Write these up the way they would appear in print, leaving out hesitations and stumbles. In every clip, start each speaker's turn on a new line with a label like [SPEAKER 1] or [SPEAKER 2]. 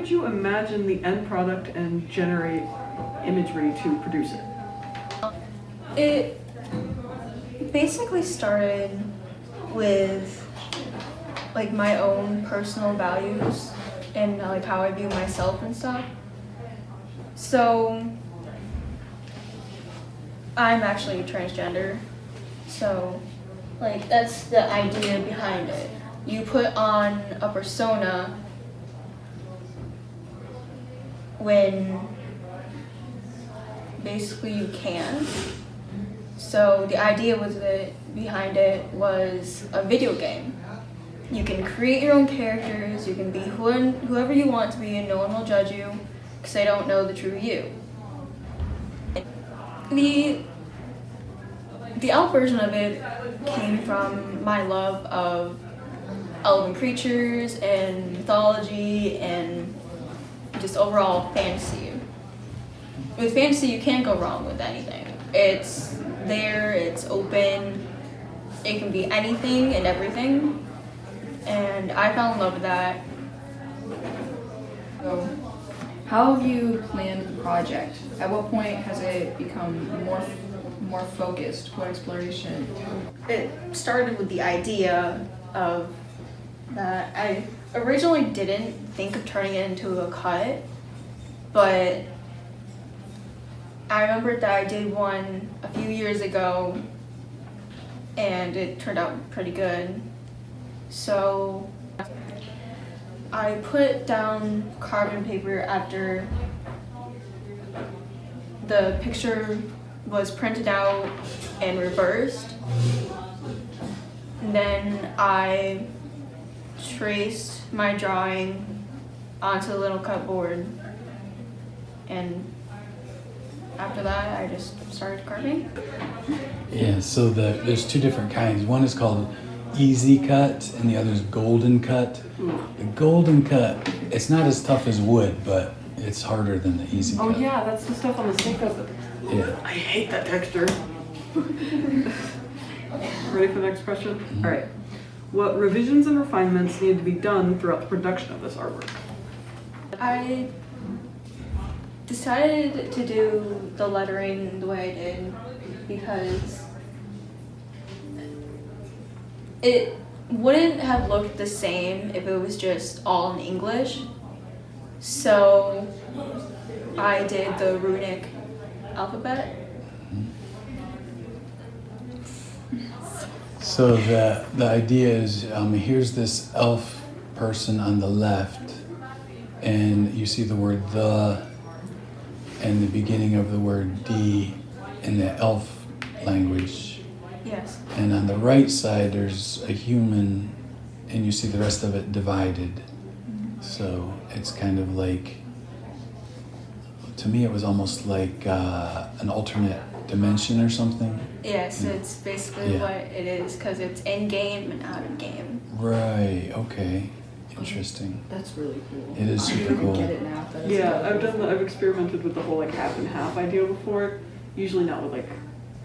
[SPEAKER 1] did you imagine the end product and generate imagery to produce it?
[SPEAKER 2] It basically started with like my own personal values and like how I view myself and stuff. So I'm actually transgender. So like that's the idea behind it. You put on a persona when basically you can. So the idea behind it was a video game. You can create your own characters, you can be whoever you want to be, and no one will judge you because they don't know the true you. The elf version of it came from my love of elven creatures and mythology and just overall fantasy. With fantasy, you can't go wrong with anything. It's there, it's open, it can be anything and everything. And I fell in love with that.
[SPEAKER 3] So, how have you planned the project? At what point has it become more focused? What exploration?
[SPEAKER 2] It started with the idea of that I originally didn't think of turning it into a cut, but I remembered that I did one a few years ago and it turned out pretty good. So I put down carbon paper after the picture was printed out and reversed. And then I traced my drawing onto the little cupboard, and after that I just started carving.
[SPEAKER 4] Yeah, so there's two different kinds. One is called easy cut and the other is golden cut. The golden cut, it's not as tough as wood, but it's harder than the easy cut.
[SPEAKER 1] Oh yeah, that's the stuff on the sink of it.
[SPEAKER 4] Yeah.
[SPEAKER 1] I hate that texture. Ready for the next question?
[SPEAKER 4] Mm-hmm.
[SPEAKER 1] All right. What revisions and refinements need to be done throughout the production of this artwork?
[SPEAKER 2] I decided to do the lettering the way I did because it wouldn't have looked the same if it was just all in English. So I did the runic alphabet.
[SPEAKER 4] So the idea is here's this elf person on the left, and you see the word the and the beginning of the word D in the elf language.
[SPEAKER 2] Yes.
[SPEAKER 4] And on the right side there's a human, and you see the rest of it divided.
[SPEAKER 2] Mm-hmm.
[SPEAKER 4] So it's kind of like, to me it was almost like an alternate dimension or something.
[SPEAKER 2] Yes,
[SPEAKER 4] Yeah.
[SPEAKER 2] it's basically
[SPEAKER 4] Yeah.
[SPEAKER 2] what it is because it's in game and out of game.
[SPEAKER 4] Right, okay. Interesting.
[SPEAKER 3] That's really cool.
[SPEAKER 4] It is super
[SPEAKER 3] I
[SPEAKER 4] cool.
[SPEAKER 3] get it now. That is
[SPEAKER 1] Yeah,
[SPEAKER 3] really cool.
[SPEAKER 1] I've experimented with the whole like half and half idea before. Usually not with like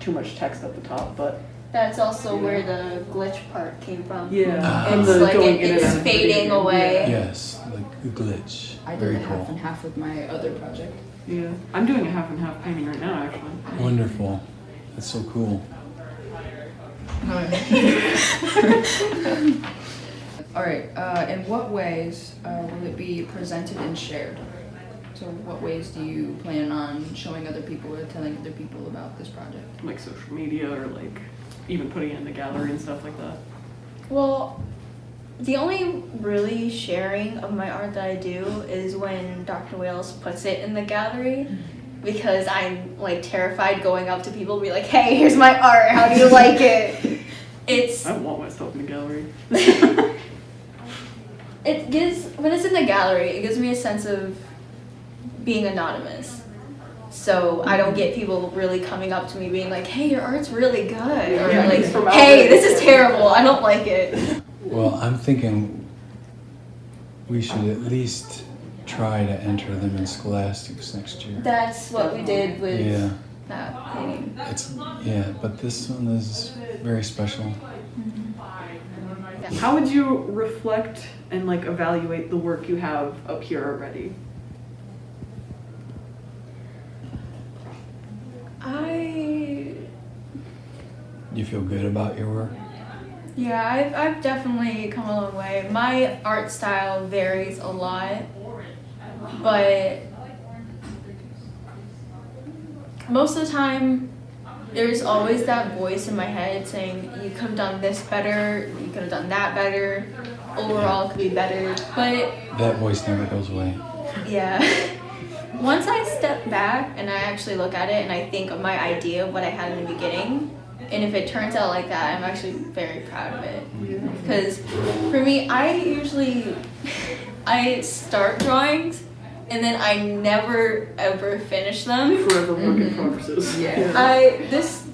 [SPEAKER 1] too much text at the top, but
[SPEAKER 2] That's also
[SPEAKER 1] Yeah.
[SPEAKER 2] where the glitch part came from.
[SPEAKER 1] yeah,
[SPEAKER 2] It's
[SPEAKER 1] the
[SPEAKER 2] like
[SPEAKER 1] going in and out
[SPEAKER 2] it's
[SPEAKER 1] of the
[SPEAKER 2] fading
[SPEAKER 1] video.
[SPEAKER 2] away.
[SPEAKER 4] Yes, like a glitch.
[SPEAKER 3] I did
[SPEAKER 4] Very
[SPEAKER 3] it half
[SPEAKER 4] cool.
[SPEAKER 3] and half with my other project.
[SPEAKER 1] Yeah, I'm doing a half and half painting right now actually.
[SPEAKER 4] Wonderful. That's so cool.
[SPEAKER 3] All right. In what ways will it be presented and shared? So, what ways do you plan on showing other people or telling other people about this project?
[SPEAKER 1] Like social media or like even putting it in the gallery and stuff like that.
[SPEAKER 2] Well, the only really sharing of my art that I do is when Dr. Wales puts it in the gallery, because I'm like terrified going up to people and be like, hey, here's my art, how do you like it? It's
[SPEAKER 1] I want my stuff in the gallery.
[SPEAKER 2] it gives, when it's in the gallery, it gives me a sense of being anonymous. So I don't get people really coming up to me being like, hey, your art's really good. Or
[SPEAKER 1] Yeah,
[SPEAKER 2] like,
[SPEAKER 1] it's from
[SPEAKER 2] hey,
[SPEAKER 1] out
[SPEAKER 2] this
[SPEAKER 1] there.
[SPEAKER 2] is terrible, I don't like it.
[SPEAKER 4] Well, I'm thinking we should at least try to enter them in Scholastics next year.
[SPEAKER 2] That's what we did with
[SPEAKER 4] Yeah,
[SPEAKER 2] that painting.
[SPEAKER 4] but this one is very special.
[SPEAKER 2] Yeah.
[SPEAKER 1] How would you reflect and like evaluate the work you have up here already?
[SPEAKER 4] You feel good about your work?
[SPEAKER 2] Yeah, I've definitely come a long way. My art style varies a lot, but most of the time, there's always that voice in my head saying, you could have done this better, you could have done that better, overall it could be better, but
[SPEAKER 4] That voice never goes away.
[SPEAKER 2] yeah. Once I step back and I actually look at it and I think of my idea of what I had in the beginning, and if it turns out like that, I'm actually very proud of it. Because for me, I start drawings and then I never ever finish them.
[SPEAKER 1] Forever work in progresses.
[SPEAKER 3] Yeah.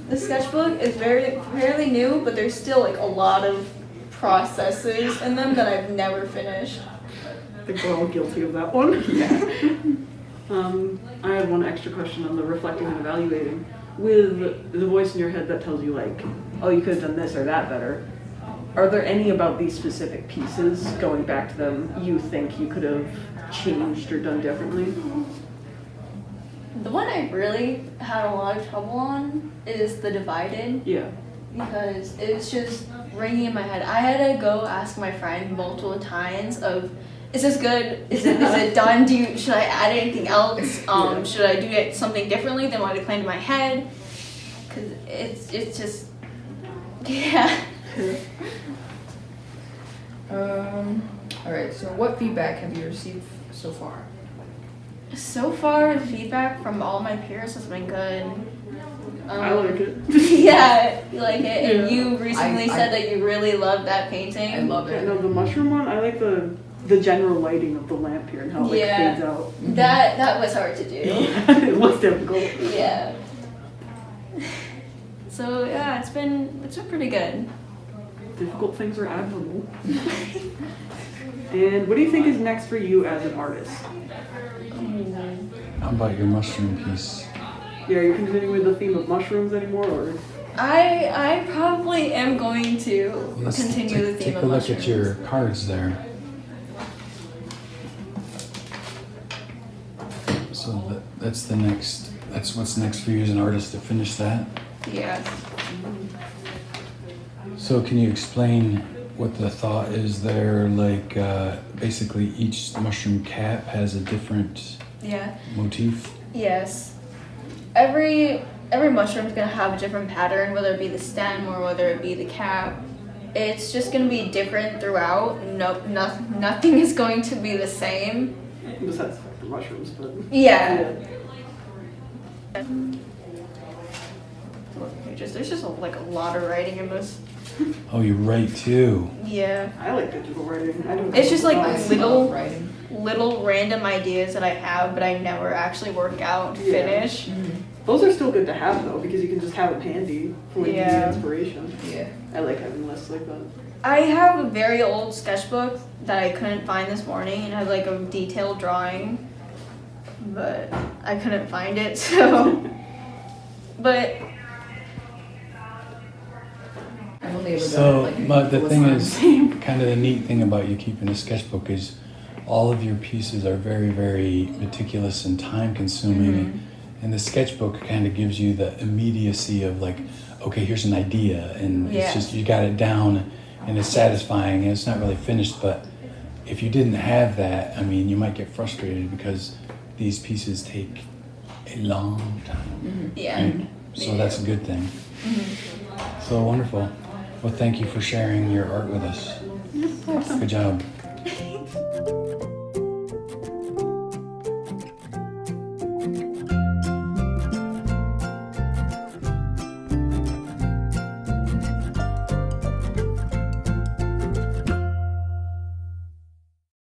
[SPEAKER 2] The sketchbook is fairly new, but there's still like a lot of processes in them that I've never finished.
[SPEAKER 1] I think we're all guilty of that one. I have one extra question on the reflecting and evaluating. With the voice in your head that tells you like, oh, you could have done this or that better, are there any about these specific pieces, going back to them, you think you could have changed or done differently?
[SPEAKER 2] The one I really had a lot of trouble on is the divided.
[SPEAKER 1] Yeah.
[SPEAKER 2] Because it was just ringing in my head. I had to go ask my friend multiple times of, is this good? Is it done? Should I add anything else? Should I do it something differently than what I planned in my head? Because it's just, yeah.
[SPEAKER 3] All right. So, what feedback have you received so far?
[SPEAKER 2] So far, the feedback from all my peers has been good.
[SPEAKER 1] I like it.
[SPEAKER 2] Yeah, you like it. And
[SPEAKER 1] Yeah.
[SPEAKER 2] you recently said that you really loved that painting.
[SPEAKER 3] I love
[SPEAKER 1] Yeah,
[SPEAKER 3] it.
[SPEAKER 1] no, the mushroom one, I like the general lighting of the lamp here and how it like
[SPEAKER 2] Yeah.
[SPEAKER 1] fades out.
[SPEAKER 2] That was hard to do.
[SPEAKER 1] It looks difficult.
[SPEAKER 2] Yeah. So yeah, it's been pretty good.
[SPEAKER 1] Difficult things are admirable. And what do you think is next for you as an artist?
[SPEAKER 4] How about your mushroom piece?
[SPEAKER 1] Yeah, are you continuing with the theme of mushrooms anymore, or?
[SPEAKER 2] I probably am going to
[SPEAKER 4] Let's
[SPEAKER 2] continue the theme
[SPEAKER 4] take
[SPEAKER 2] of
[SPEAKER 4] a look
[SPEAKER 2] mushrooms.
[SPEAKER 4] at your cards there. So that's what's next for you as an artist to finish that.
[SPEAKER 2] Yeah.
[SPEAKER 4] So can you explain what the thought is there? Like basically each mushroom cap has a different
[SPEAKER 2] Yeah.
[SPEAKER 4] motif.
[SPEAKER 2] Yes. Every mushroom's gonna have a different pattern, whether it be the stem or whether it be the cap. It's just gonna be different throughout. Nothing is going to be the same.
[SPEAKER 1] Besides the mushrooms, but.
[SPEAKER 2] Yeah. There's just like a lot of writing in this.
[SPEAKER 4] Oh, you write too.
[SPEAKER 2] Yeah.
[SPEAKER 1] I like digital writing. I don't.
[SPEAKER 2] It's just like
[SPEAKER 3] I
[SPEAKER 2] little
[SPEAKER 3] love writing.
[SPEAKER 2] little random ideas that I have, but I never actually work out and
[SPEAKER 1] Yeah.
[SPEAKER 2] finish.
[SPEAKER 1] Those are still good to have though, because you can just have them handy for when you need
[SPEAKER 2] Yeah.
[SPEAKER 1] inspiration.
[SPEAKER 3] Yeah.
[SPEAKER 1] I like having lists like that.
[SPEAKER 2] I have a very old sketchbook that I couldn't find this morning, and had like a detailed drawing, but I couldn't find it. So, but
[SPEAKER 3] I've only ever
[SPEAKER 4] So,
[SPEAKER 3] done it, like,
[SPEAKER 4] but the
[SPEAKER 3] with
[SPEAKER 4] thing
[SPEAKER 3] mine.
[SPEAKER 4] is, kind of the neat thing about you keeping a sketchbook is all of your pieces are very, very meticulous and time consuming. And the sketchbook kind of gives you the immediacy of like, okay, here's an idea, and
[SPEAKER 2] Yeah.
[SPEAKER 4] it's just, you got it down and it's satisfying and it's not really finished. But if you didn't have that, I mean, you might get frustrated because these pieces take a long time.
[SPEAKER 2] yeah.
[SPEAKER 4] Right? So that's a good thing. So wonderful. Well, thank you for sharing your art with us. Good job.